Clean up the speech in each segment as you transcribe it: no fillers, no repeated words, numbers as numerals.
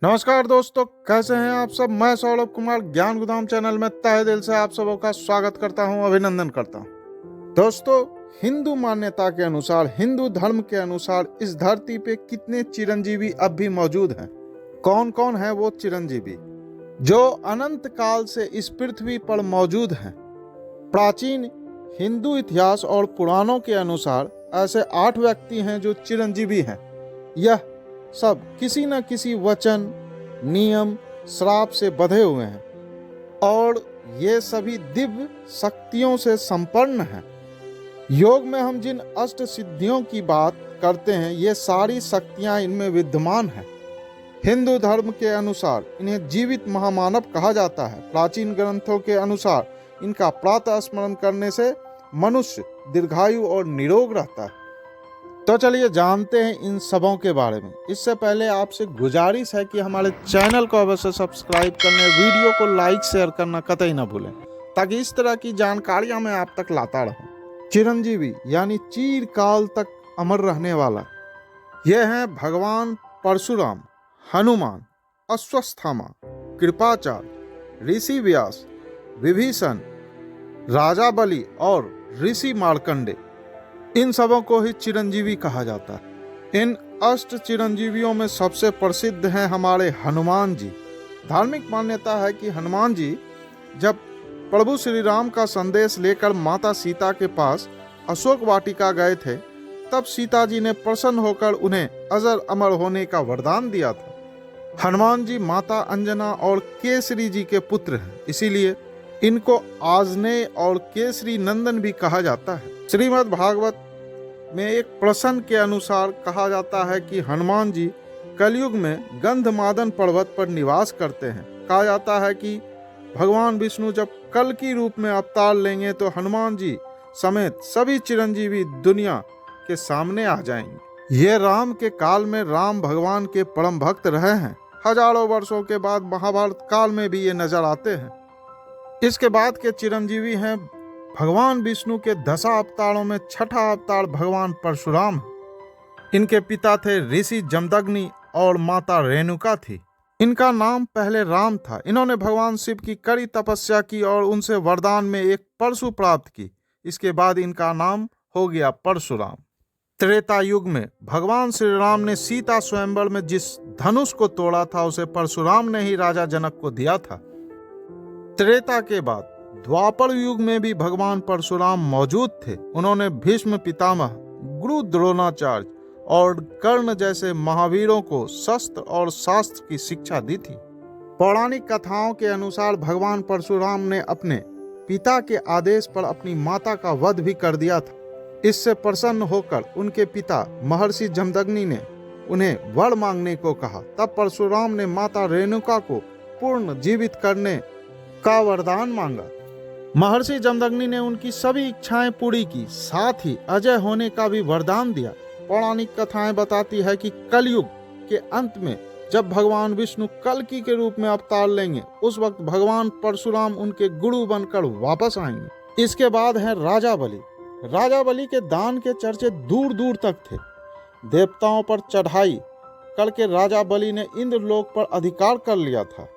नमस्कार दोस्तों, कैसे हैं आप सब। मैं सौरभ कुमार ज्ञान गोदाम चैनल में तहे दिल से आप सबों का स्वागत करता हूं, अभिनंदन करता हूं। दोस्तों, हिंदू मान्यता के अनुसार, हिंदू धर्म के अनुसार इस धरती पे कितने चिरंजीवी अब भी मौजूद हैं। कौन कौन है वो चिरंजीवी जो अनंत काल से इस पृथ्वी पर मौजूद हैं। प्राचीन हिंदू इतिहास और पुराणों के अनुसार ऐसे 8 व्यक्ति हैं जो चिरंजीवी हैं। यह सब किसी न किसी वचन, नियम, श्राप से बंधे हुए हैं और ये सभी दिव्य शक्तियों से संपन्न हैं। योग में हम जिन अष्ट सिद्धियों की बात करते हैं, ये सारी शक्तियां इनमें विद्यमान हैं। हिंदू धर्म के अनुसार इन्हें जीवित महामानव कहा जाता है। प्राचीन ग्रंथों के अनुसार इनका प्रातः स्मरण करने से मनुष्य दीर्घायु और निरोग रहता है। तो चलिए जानते हैं इन सबों के बारे में। इससे पहले आपसे गुजारिश है कि हमारे चैनल को अवश्य सब्सक्राइब करने, वीडियो को लाइक शेयर करना कतई ना भूलें, ताकि इस तरह की जानकारियां मैं आप तक लाता रहूं। चिरंजीवी यानी चिरकाल तक अमर रहने वाला, ये हैं भगवान परशुराम, हनुमान, अश्वत्थामा, कृपाचार्य, ऋषि व्यास, विभीषण, राजा बलि और ऋषि मार्कंडे। इन सबों को ही चिरंजीवी कहा जाता है। इन अष्ट चिरंजीवियों में सबसे प्रसिद्ध हैं हमारे हनुमान जी। धार्मिक मान्यता है कि हनुमान जी जब प्रभु श्री राम का संदेश लेकर माता सीता के पास अशोक वाटिका गए थे, तब सीता जी ने प्रसन्न होकर उन्हें अजर अमर होने का वरदान दिया था। हनुमान जी माता अंजना और केसरी जी के पुत्र हैं, इसीलिए इनको आजनेय और केसरी नंदन भी कहा जाता है। श्रीमद् भागवत में एक प्रसंग के अनुसार कहा जाता है कि हनुमान जी कलयुग में गंधमादन पर्वत पर निवास करते हैं। कहा जाता है कि भगवान विष्णु जब कल की रूप में अवतार लेंगे तो हनुमान जी समेत सभी चिरंजीवी दुनिया के सामने आ जाएंगे। ये राम के काल में राम भगवान के परम भक्त रहे हैं। हजारों वर्षों के बाद महाभारत काल में भी ये नजर आते हैं। इसके बाद के चिरंजीवी हैं भगवान विष्णु के 10 अवतारों में छठा अवतार भगवान परशुराम। इनके पिता थे ऋषि जमदग्नि और माता रेणुका थी। इनका नाम पहले राम था। इन्होंने भगवान शिव की कड़ी तपस्या की और उनसे वरदान में एक परशु प्राप्त की। इसके बाद इनका नाम हो गया परशुराम। त्रेता युग में भगवान श्री राम ने सीता स्वयंवर में जिस धनुष को तोड़ा था, उसे परशुराम ने ही राजा जनक को दिया था। त्रेता के बाद द्वापर युग में भी भगवान परशुराम मौजूद थे। उन्होंने भीष्म पितामह, गुरु द्रोणाचार्य और कर्ण जैसे महावीरों को शस्त्र और शास्त्र की शिक्षा दी थी। पौराणिक कथाओं के अनुसार भगवान परशुराम ने अपने पिता के आदेश पर अपनी माता का वध भी कर दिया था। इससे प्रसन्न होकर उनके पिता महर्षि जमदग्नि ने उन्हें वर मांगने को कहा। तब परशुराम ने माता रेणुका को पूर्ण जीवित करने का वरदान मांगा। महर्षि जमदग्नि ने उनकी सभी इच्छाएं पूरी की, साथ ही अजय होने का भी वरदान दिया। पौराणिक कथाएं बताती है कि कलयुग के अंत में जब भगवान विष्णु कल्कि के रूप में अवतार लेंगे, उस वक्त भगवान परशुराम उनके गुरु बनकर वापस आएंगे। इसके बाद है राजा बलि। राजा बलि के दान के चर्चे दूर दूर तक थे। देवताओं पर चढ़ाई करके राजा बलि ने इंद्रलोक पर अधिकार कर लिया था।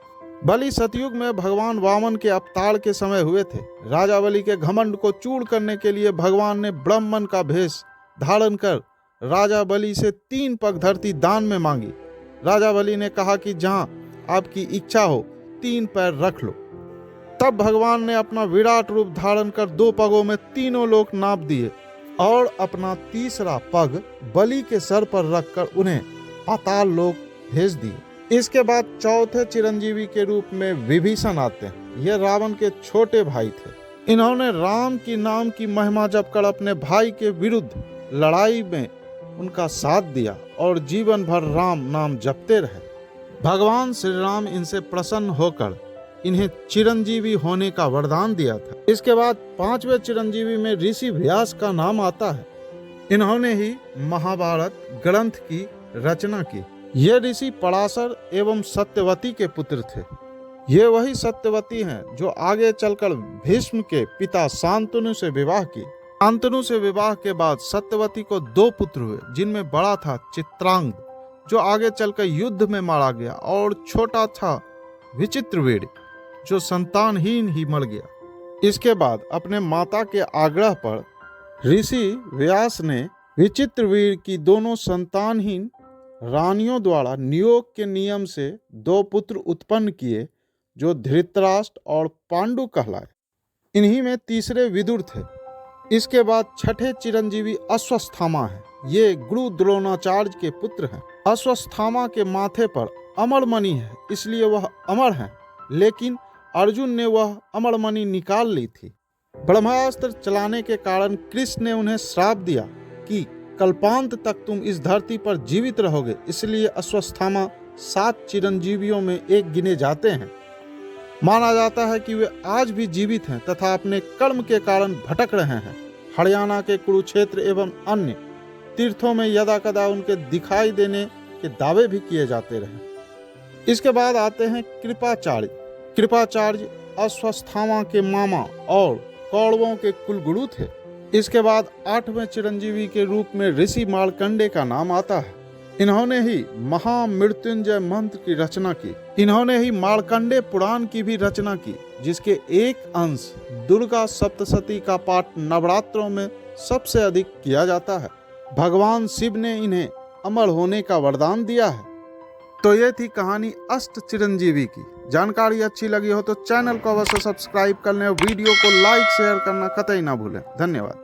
बलि सतयुग में भगवान वामन के अवतार के समय हुए थे। राजा बलि के घमंड को चूर करने के लिए भगवान ने ब्राह्मण का भेष धारण कर राजा बलि से 3 पग धरती दान में मांगी। राजा बलि ने कहा कि जहां आपकी इच्छा हो 3 पैर रख लो। तब भगवान ने अपना विराट रूप धारण कर 2 पगों में तीनों लोक नाप दिए और अपना तीसरा पग बलि के सर पर रखकर उन्हें पाताल लोक भेज दिए। इसके बाद चौथे चिरंजीवी के रूप में विभीषण आते हैं। ये रावण के छोटे भाई थे। इन्होंने राम की नाम की महिमा जपकर अपने भाई के विरुद्ध लड़ाई में उनका साथ दिया और जीवन भर राम नाम जपते रहे। भगवान श्री राम इनसे प्रसन्न होकर इन्हें चिरंजीवी होने का वरदान दिया था। इसके बाद 5वें चिरंजीवी में ऋषि व्यास का नाम आता है। इन्होंने ही महाभारत ग्रंथ की रचना की। ये ऋषि पराशर एवं सत्यवती के पुत्र थे। ये वही सत्यवती हैं जो आगे चलकर भीष्म के पिता शांतनु से विवाह की। शांतनु से विवाह के बाद सत्यवती को 2 पुत्र हुए, जिनमें बड़ा था चित्रांगद जो आगे चलकर युद्ध में मारा गया, और छोटा था विचित्रवीर जो संतानहीन ही मर गया। इसके बाद अपने माता के आग्रह पर ऋषि व्यास ने विचित्रवीर की दोनों संतानहीन रानियों द्वारा नियोग के नियम से 2 पुत्र उत्पन्न किए, जो धृतराष्ट्र और पांडु कहलाए। इन्हीं में तीसरे विदुर थे। इसके बाद छठे चिरंजीवी अश्वत्थामा हैं। ये गुरु द्रोणाचार्य के पुत्र हैं। अश्वत्थामा के माथे पर अमरमणि है, इसलिए वह अमर हैं, लेकिन अर्जुन ने वह अमरमणि निकाल ली थी। ब्रह्मास्त्र चलाने के कारण कृष्ण ने उन्हें श्राप दिया कि कल्पांत तक तुम इस धरती पर जीवित रहोगे, इसलिए अश्वत्थामा 7 चिरंजीवियों में एक गिने जाते हैं। माना जाता है कि वे आज भी जीवित हैं तथा अपने कर्म के कारण भटक रहे हैं। हरियाणा के कुरुक्षेत्र एवं अन्य तीर्थों में यदा कदा उनके दिखाई देने के दावे भी किए जाते रहे। इसके बाद आते हैं कृपाचार्य। कृपाचार्य अश्वत्थामा के मामा और कौरवों के कुलगुरु थे। इसके बाद 8वें चिरंजीवी के रूप में ऋषि मार्कंडेय का नाम आता है। इन्होंने ही महामृत्युंजय मंत्र की रचना की। इन्होंने ही मार्कंडेय पुराण की भी रचना की, जिसके एक अंश दुर्गा सप्तशती का पाठ नवरात्रों में सबसे अधिक किया जाता है। भगवान शिव ने इन्हें अमर होने का वरदान दिया है। तो ये थी कहानी अष्ट चिरंजीवी की। जानकारी अच्छी लगी हो तो चैनल को अवश्य सब्सक्राइब कर लें और वीडियो को लाइक शेयर करना कतई ना भूलें। धन्यवाद।